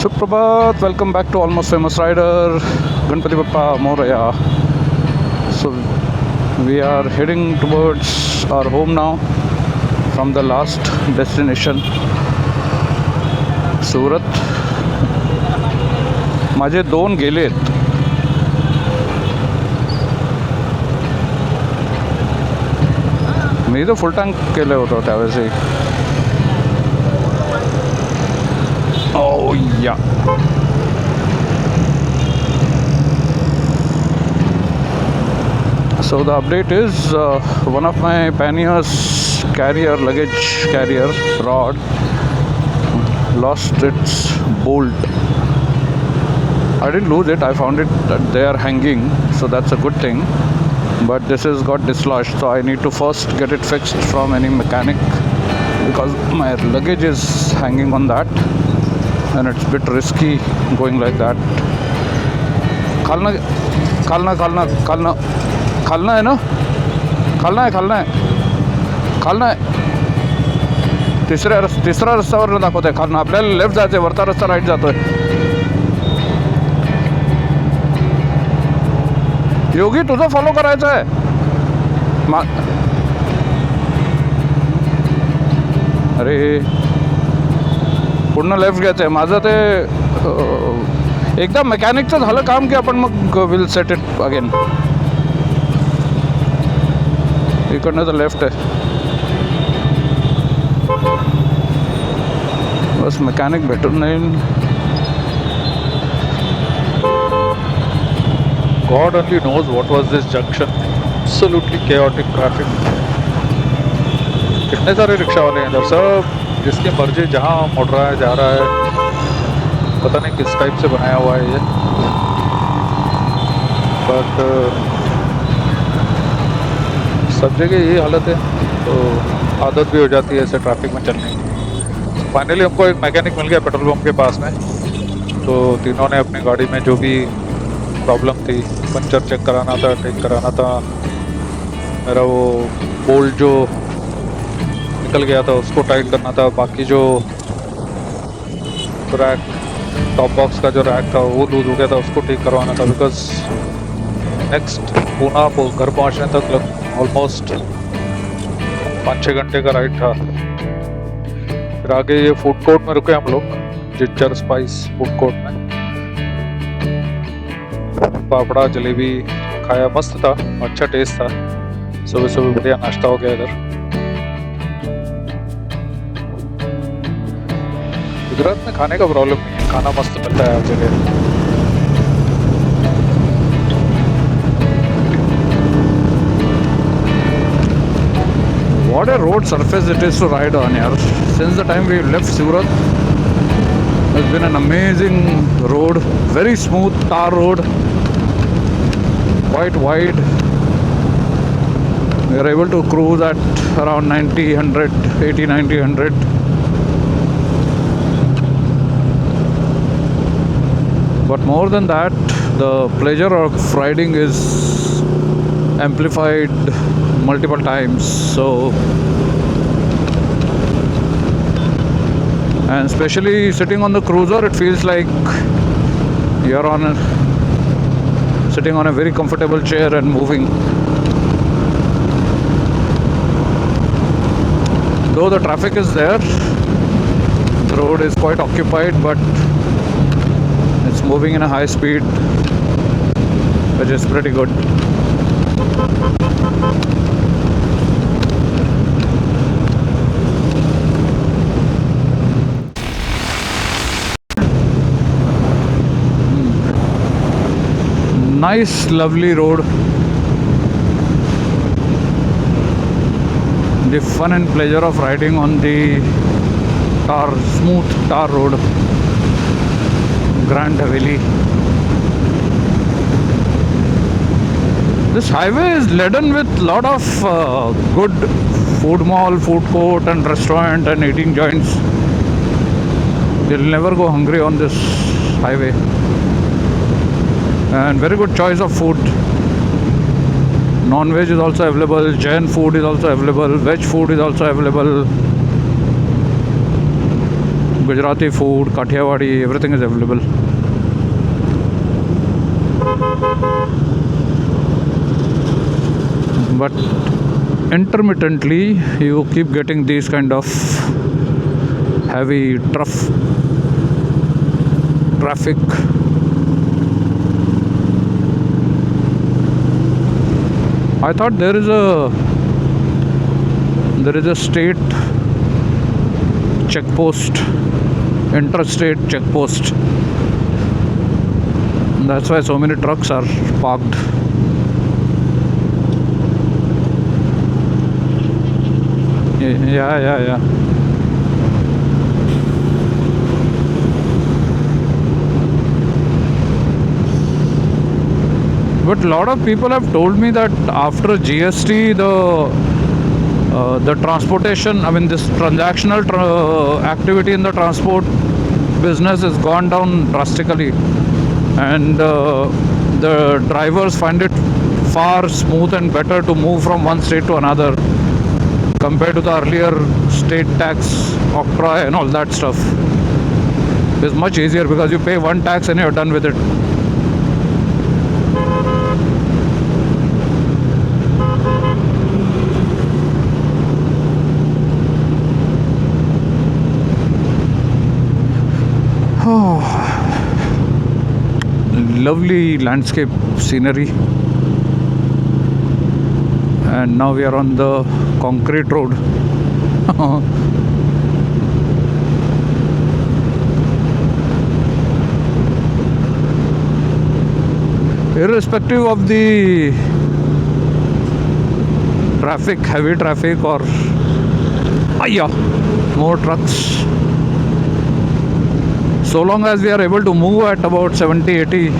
Suprabhat, welcome back to Almost Famous Rider. Ganpati Bappa Moraya. So we are heading towards our home now from the last destination, Surat. माझे 2 गेलेत. मी तर full tank केलं होतं त्यावेळेसही. Oh yeah. So the update is one of my panniers luggage carrier rod lost its bolt. I didn't lose it, I found it there hanging, so that's a good thing. But this has got dislodged, so I need to first get it fixed from any mechanic because my luggage is hanging on that and it's a bit risky going like that. खालना है ना, खालना है. तिसरा रस्त्यावर दाखवत आहे खालना. आपल्याला left जायचं आहे, वरचा रस्ता राईट जातोय. योगी तुझं फॉलो करायचं आहे. अरे पूर्ण लेफ्ट घ्यायचं आहे माझं. ते एकदा मेकॅनिकचं झालं काम की आपण मग विल सेट इट अगेन. इकडनं तर लेफ्ट आहे. बस मेकॅनिक भेटून नाही. God only knows what was this junction. Absolutely chaotic traffic. कितने सारे रिक्शा वाले हैं इधर, सब जिसकी मर्जी जहाँ मुड़ रहा है जा रहा है. पता नहीं किस टाइप से बनाया हुआ है ये, बट सब जगह यही हालत है. तो आदत भी हो जाती है ऐसे ट्रैफिक में चलने की. फाइनली हमको एक मैकेनिक मिल गया पेट्रोल पंप के पास में. तो तीनों ने अपनी गाड़ी में जो भी प्रॉब्लम थी, पंचर चेक कराना था, ठीक कराना था, मेरा वो बोल्ट जो निकल गया था उसको टाइट करना था, बाकी जो रैक टॉप बॉक्स का जो रैक था वो लूज हो गया था उसको ठीक करवाना था. बिकॉज नेक्स्ट पूना घर पहुंचने तक ऑलमोस्ट 5-6 घंटे का राइड था. फिर आगे ये फूड कोर्ट में रुके हम लोग, जिंजर स्पाइस फूड कोर्ट में. पापड़ा जलेबी खाया, मस्त था, अच्छा टेस्ट था. सुबह सुबह बढ़िया नाश्ता हो गया इधर. गुजरात में खाने का प्रॉब्लम नहीं है, खाना मस्त मिलता है हर जगह. What a road surface it is to ride on here. Since the time we left Surat, it's been an amazing road, very smooth tar road, quite wide. We are able to cruise at around 90, 100, 80, 90, 100. But more than that, the pleasure of riding is amplified multiple times. So, and especially sitting on the cruiser, it feels like you're sitting on a very comfortable chair and moving. Though the traffic is there, the road is quite occupied, but it's moving in a high speed, which is pretty good. Nice, lovely road. The fun and pleasure of riding on the smooth tar road, Grand Haveli. This highway is laden with lot of good food mall, food court and restaurant and eating joints. You'll never go hungry on this highway. And very good choice of food. Non-veg is also available, Jain food is also available, veg food is also available. Gujarati food, Kathiawadi, everything is available. But intermittently you keep getting these kind of heavy traffic. I thought there is a state checkpost, interstate checkpost. That's why so many trucks are parked. Yeah. But a lot of people have told me that after GST, the transportation, I mean, this transactional activity in the transport business has gone down drastically, and the drivers find it far smooth and better to move from one state to another compared to the earlier state tax, octroi, and all that stuff. It's much easier because you pay one tax and you're done with it. Lovely landscape scenery, and now we are on the concrete road. Irrespective of the traffic, heavy traffic, or more trucks, so long as we are able to move at about 70-80,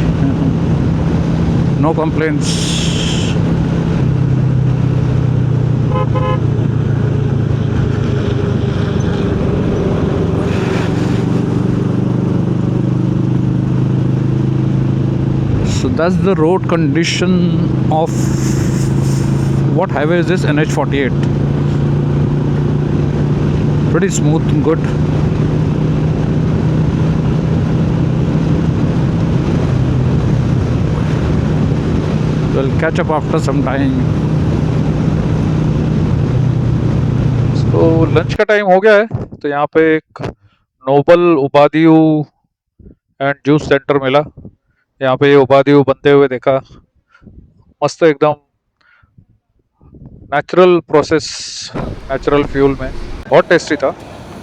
no complaints. So that's the road condition of what highway is this? NH48. Pretty smooth and good. We'll catch up after some time. तो lunch का time हो गया है, तो यहाँ पे एक Nobel उपाधियु and juice centre मिला। यहाँ पे ये उपाधियु बनते हुए देखा, मस्त एकदम नेचुरल प्रोसेस, नेचुरल फ्यूल में, बहुत टेस्टी था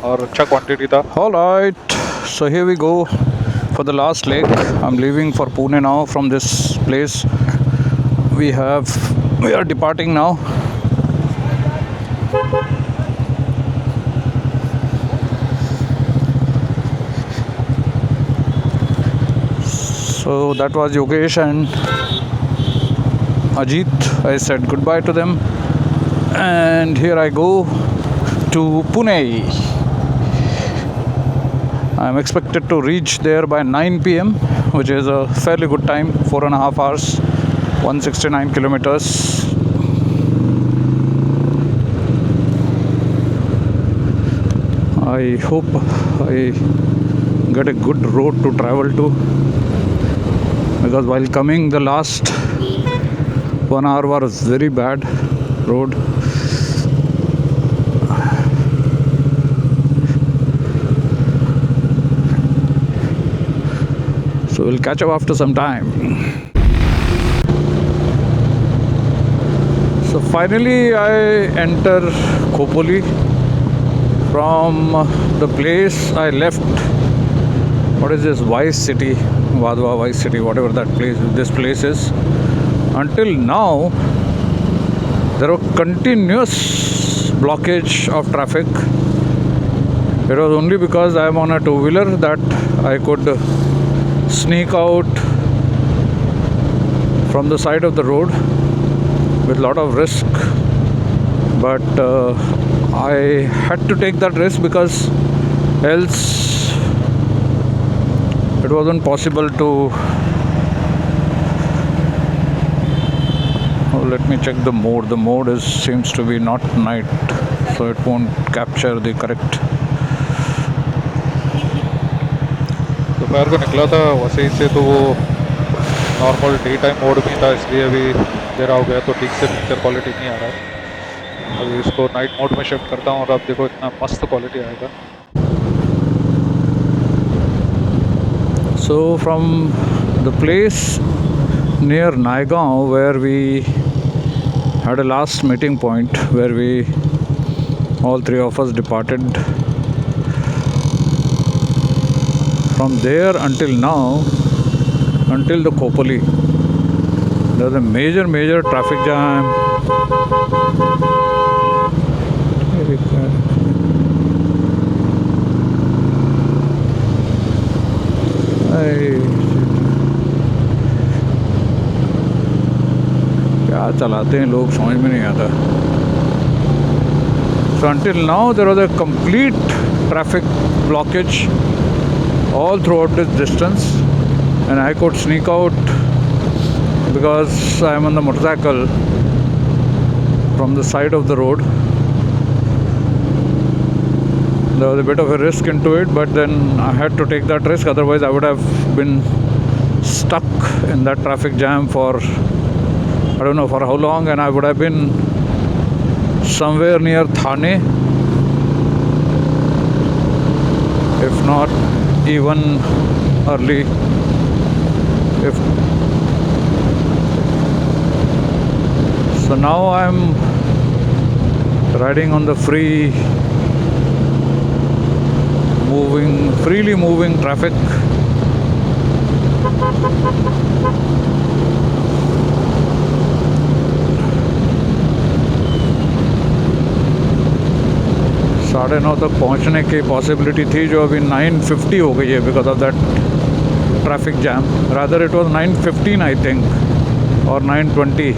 और अच्छा क्वांटिटी था। All right, so here we go for the last leg. I'm leaving for Pune now from this place. We are departing now. So that was Yogesh and Ajit. I said goodbye to them, and here I go to Pune. I'm expected to reach there by 9 p.m., which is a fairly good time, 4.5 hours, 169 kilometers. I hope I get a good road to travel to, because while coming, the last 1 hour was very bad road. So we'll catch up after some time. So finally I enter Khopoli from the place I left. What is this? Vice City, Vadwa Vice City, whatever this place is. Until now, there was continuous blockage of traffic. It was only because I am on a two-wheeler that I could sneak out from the side of the road with a lot of risk, but I had to take that risk because else it wasn't possible to. Oh, let me check the mode. The mode seems to be not night, so it won't capture the correct दोपहर को निकला था वसई से, तो वो normal day time mode में था, इसलिए अभी अंधेरा हो गया तो ठीक से पिक्चर क्वालिटी नहीं आ रहा है। अभी इसको नाइट मोड में शिफ्ट करता हूँ और अब देखो इतना मस्त क्वालिटी आएगा। So from the place near Naigaon where we had a last meeting point, where we all three of us departed, from there until now, until the Khopoli, there's a major traffic jam. क्या चलाते हैं लोग, समझ में नहीं आता। So until now there was a complete traffic blockage all throughout this distance, and I could sneak out because I am on the motorcycle from the side of the road. There was a bit of a risk into it, but then I had to take that risk, otherwise I would have been stuck in that traffic jam for I don't know for how long, and I would have been somewhere near Thane, if not even early. If so, now I'm riding on the freely moving traffic. साढ़े 9 तक पहुंचने की possibility थी, जो अभी 9:50 हो गई है because of that traffic jam. Rather it was 9:15 I think और 9:20।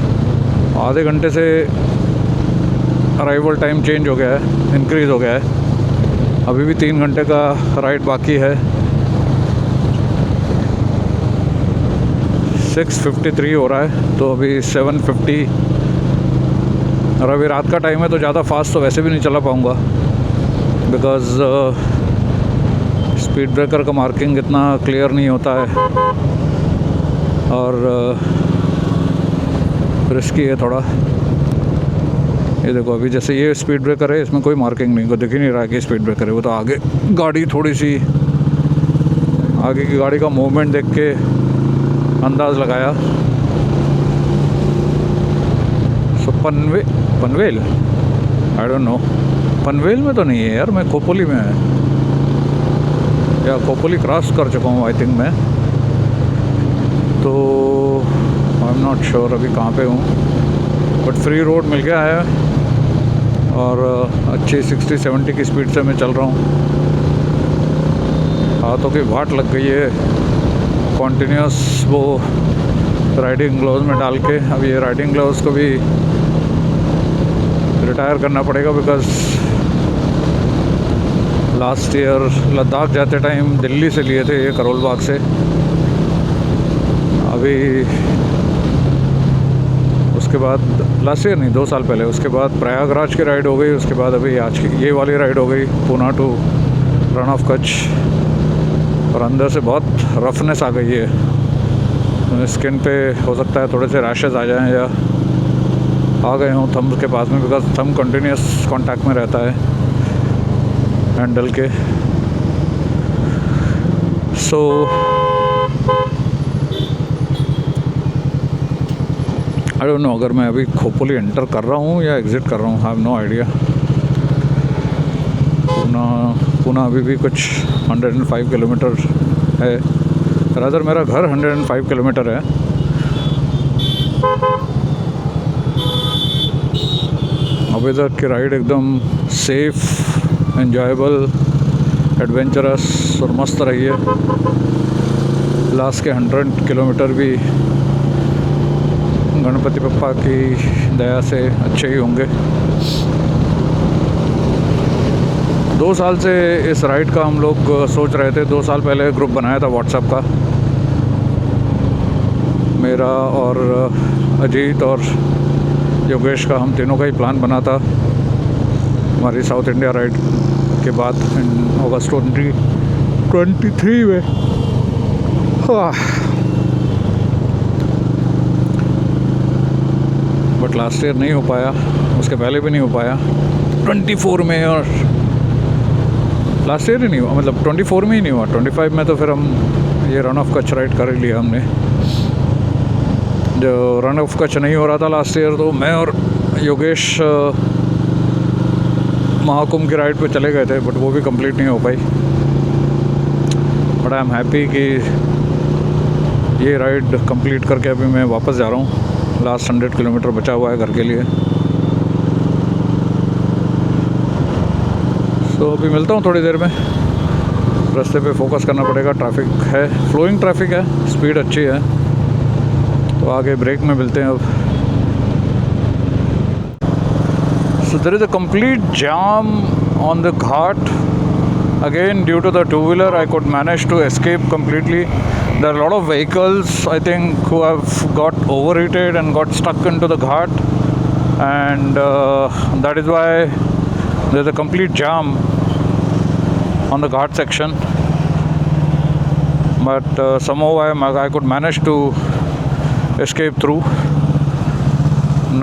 आधे घंटे से अराइवल टाइम चेंज हो गया है, इंक्रीज़ हो गया है। अभी भी 3 घंटे का राइड बाकी है। 6:53 हो रहा है, तो अभी 7:50, और अभी रात का टाइम है तो ज़्यादा फास्ट तो वैसे भी नहीं चला पाऊँगा, बिकॉज़ स्पीड ब्रेकर का मार्किंग इतना क्लियर नहीं होता है और रिस्की है थोड़ा। ये देखो, अभी जैसे ये स्पीड ब्रेकर है, इसमें कोई मार्किंग नहीं, को दिख ही नहीं रहा कि स्पीड ब्रेकर है। वो तो आगे गाड़ी थोड़ी सी आगे की गाड़ी का मूवमेंट देख के अंदाज़ लगाया। So Panvel I don't know, Panvel में तो नहीं है यार, मैं खोपोली में है, या खोपोली क्रॉस कर चुका हूँ आई थिंक मैं, तो आई एम नॉट श्योर अभी कहाँ पे हूँ। बट फ्री रोड मिल गया है और अच्छी 60-70 की स्पीड से मैं चल रहा हूँ। हाथों की वाट लग गई है कॉन्टीन्यूस वो राइडिंग ग्लव्स में डाल के। अब ये राइडिंग ग्लव्स को भी रिटायर करना पड़ेगा, बिकॉज लास्ट ईयर लद्दाख जाते टाइम दिल्ली से लिए थे ये, करोल बाग से। अभी उसके बाद लास्ट ईयर नहीं, 2 साल पहले, उसके बाद प्रयागराज की राइड हो गई, उसके बाद अभी आज की ये वाली राइड हो गई, पूना टू रन ऑफ कच्छ। और अंदर से बहुत रफनेस आ गई है, स्किन पे हो सकता है थोड़े से रैशेस आ जाएं या आ गए हों थंब के पास में, बिकॉज थंब कंटिन्यूस कांटेक्ट में रहता है हैंडल के। सो आई डोंट नो अगर मैं अभी खोपोली एंटर कर रहा हूँ या एग्ज़िट कर रहा हूँ, I have no idea. Poona अभी भी कुछ 105 किलोमीटर है, रादर मेरा घर 105 किलोमीटर है। अभी तक की राइड एकदम सेफ, एंजॉयबल, एडवेंचरस और मस्त रही है। लास्ट के 100 किलोमीटर भी गणपति बप्पा की दया से अच्छे ही होंगे। 2 साल से इस राइड का हम लोग सोच रहे थे। 2 साल पहले ग्रुप बनाया था व्हाट्सएप का, मेरा और अजीत और योगेश का, हम तीनों का ही प्लान बना था हमारी साउथ इंडिया राइड के बाद इन अगस्त 2023 में। बट लास्ट ईयर नहीं हो पाया, उसके पहले भी नहीं हो पाया 24 में, और लास्ट ईयर ही नहीं हुआ, मतलब 24 में ही नहीं हुआ। 25 में तो फिर हम ये रन ऑफ कच्छ राइड कर ही लिया हमने। जो रन ऑफ कच्छ नहीं हो रहा था लास्ट ईयर, तो मैं और योगेश महाकुंभ की राइड पे चले गए थे, बट वो भी कंप्लीट नहीं हो पाई। बट आई एम हैप्पी कि ये राइड कंप्लीट करके अभी मैं वापस जा रहा हूँ। लास्ट 100 किलोमीटर बचा हुआ है घर के लिए। तो अभी मिलता हूँ थोड़ी देर में। रास्ते पे फोकस करना पड़ेगा, ट्रैफिक है, फ्लोइंग ट्रैफिक है, स्पीड अच्छी है, तो आगे ब्रेक में मिलते हैं अब। So there is a complete jam on the ghat. Again, due to the two-wheeler, I could manage to escape completely. There are a lot of vehicles, I think, who have got overheated and got stuck into the ghat, and that is why there's a complete jam on the ghat section. But somehow I could manage to escape through.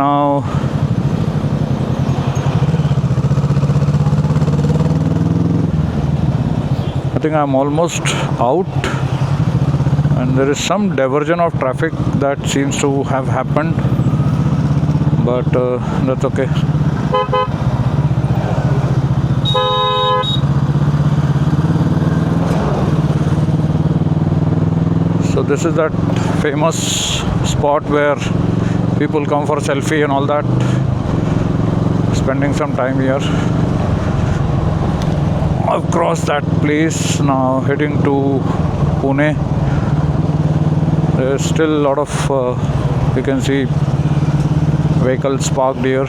Now I think I'm almost out, and there is some diversion of traffic that seems to have happened, but that's okay. So this is that famous spot where people come for selfie and all that, spending some time here. I've crossed that place, now heading to Pune. There's still a lot of you can see vehicles parked here.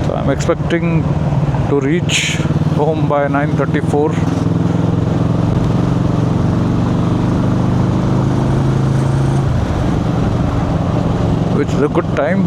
So I'm expecting to reach home by 9:34. Which is a good time.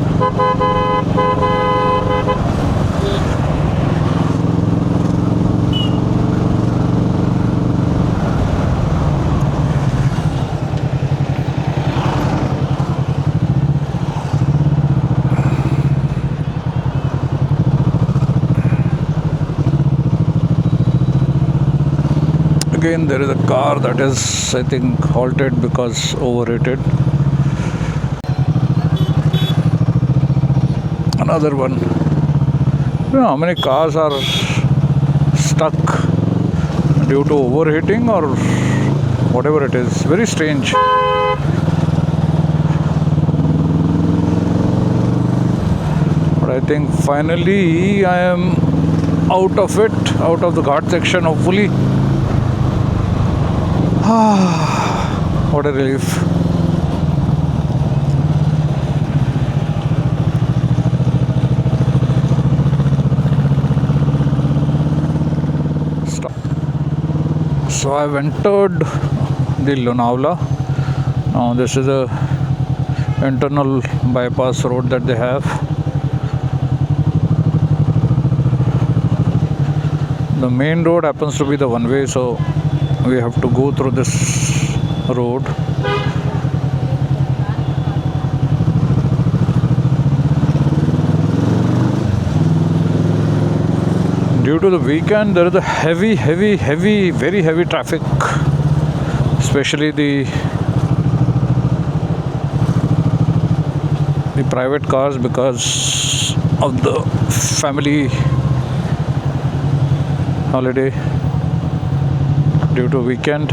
Again, there is a car that is, I think, halted because overrated. Another one. You know how many cars are stuck due to overheating or whatever it is. Very strange. But I think finally I am out of it, out of the ghat section, hopefully. What a relief. So I've entered the Lonavala. Now this is a internal bypass road that they have. The main road happens to be the one way, so we have to go through this road. Due to the weekend, there is a heavy, very heavy traffic, especially the private cars, because of the family holiday due to weekend.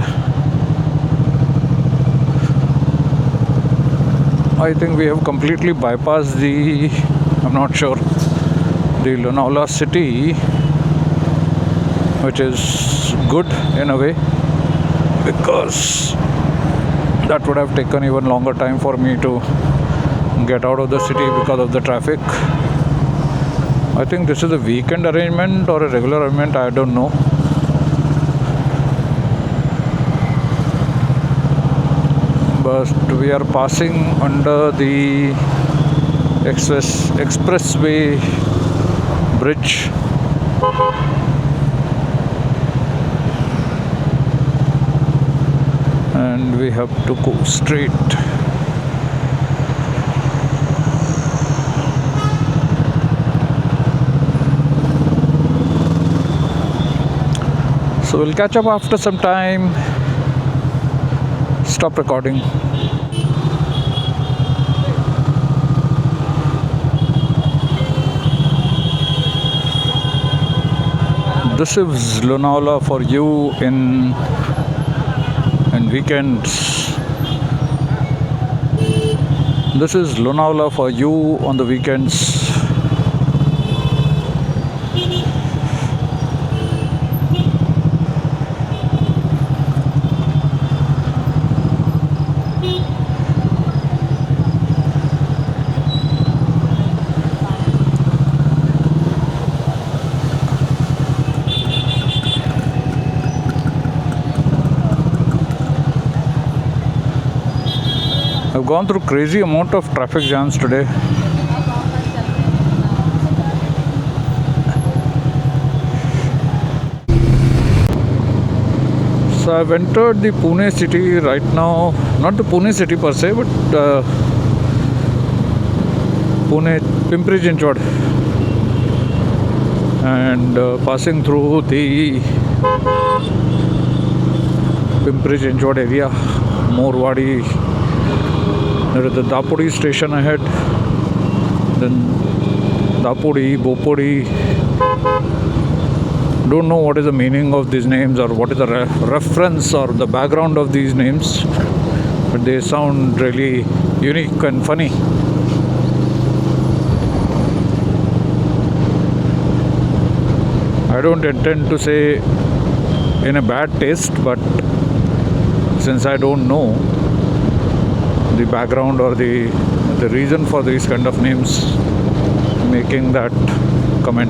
I think we have completely bypassed the, I'm not sure, the Lonavala city, which is good in a way, because that would have taken even longer time for me to get out of the city because of the traffic. I think this is a weekend arrangement or a regular arrangement, I don't know. but we are passing under the expressway bridge. And we have to go straight. So we'll catch up after some time. Stop recording. This is Lonavala for you in weekends. This is Lonavala for you on the weekends. I've gone through crazy amount of traffic jams today. So I've entered the Pune city right now. Not the Pune city per se, but Pune Pimpri Chinchwad, and passing through the Pimpri Chinchwad area, Morwadi. There is the Dapodi station ahead, then Dapodi, Bopodi. Don't know what is the meaning of these names or what is the reference or the background of these names, but they sound really unique and funny. I don't intend to say in a bad taste, but since I don't know the background or the reason for these kind of names, making that comment.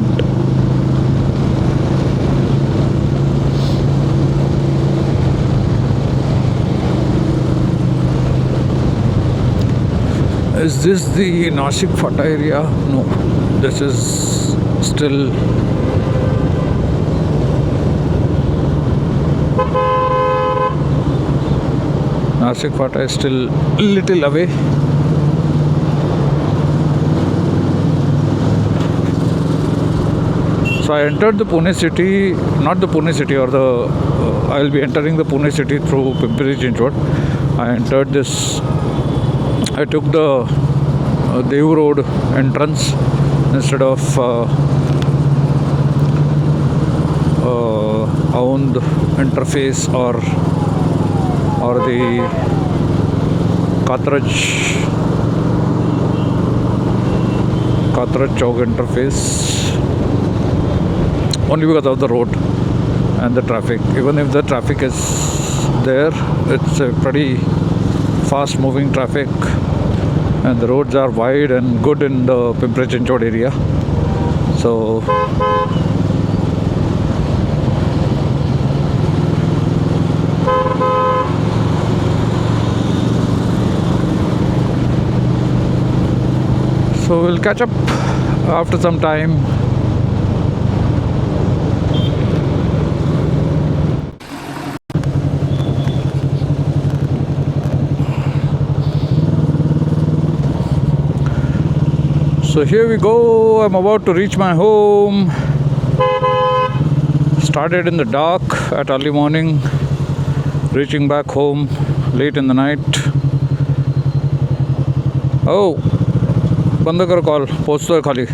Is this the Nashik Fata area? No, this is still Nashik Fata is still little away. So I entered the Pune city, not the Pune city, or I'll be entering the Pune city through Pimpri Chinchwad. I entered this. I took the Dev Road entrance instead of Aund interface or the Katraj Chowk interface, only because of the road and the traffic. Even if the traffic is there, it's a pretty fast moving traffic, and the roads are wide and good in the Pimpri Chinchwad area. So we'll catch up after some time. So here we go. I'm about to reach my home. Started in the dark at early morning, reaching back home late in the night. Oh, बंद करो call, पहुँचता है खाली.